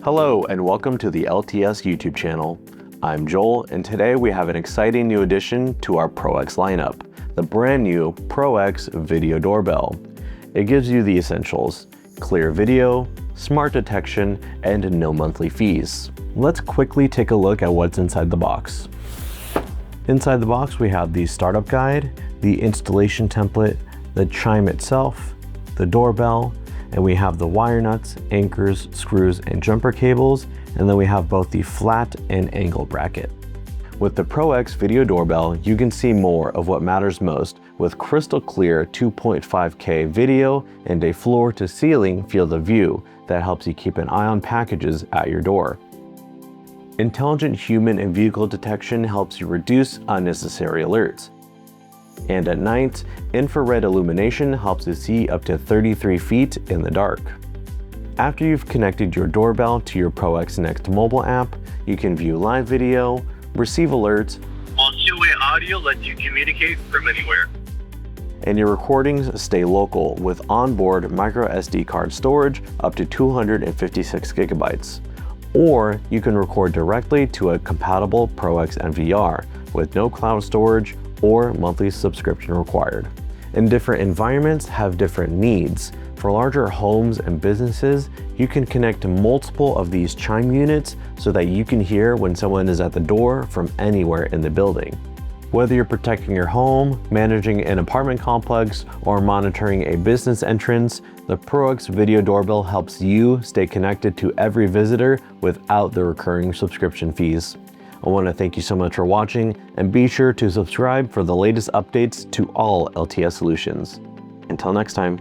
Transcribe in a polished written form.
Hello and welcome to the LTS YouTube channel. I'm Joel and today we have an exciting new addition to our Pro-X lineup, the brand new Pro-X Video Doorbell. It gives you the essentials: clear video, smart detection, and no monthly fees. Let's quickly take a look at what's inside the box. Inside the box we have the startup guide, the installation template, the chime itself, the doorbell, and we have the wire nuts, anchors, screws, and jumper cables, and then we have both the flat and angle bracket. With the Pro-X Video Doorbell, you can see more of what matters most with crystal clear 2.5K video and a floor-to-ceiling field of view that helps you keep an eye on packages at your door. Intelligent human and vehicle detection helps you reduce unnecessary alerts. And at night, infrared illumination helps you see up to 33 feet in the dark. After you've connected your doorbell to your Pro-X Next mobile app, you can view live video, receive alerts, while two-way audio lets you communicate from anywhere. And your recordings stay local with onboard microSD card storage up to 256 gigabytes. Or you can record directly to a compatible Pro-X NVR with no cloud storage or monthly subscription required. And different environments have different needs. For larger homes and businesses, you can connect to multiple of these chime units so that you can hear when someone is at the door from anywhere in the building. Whether you're protecting your home, managing an apartment complex, or monitoring a business entrance, the Pro-X Video Doorbell helps you stay connected to every visitor without the recurring subscription fees. I want to thank you so much for watching, and be sure to subscribe for the latest updates to all LTS solutions. Until next time.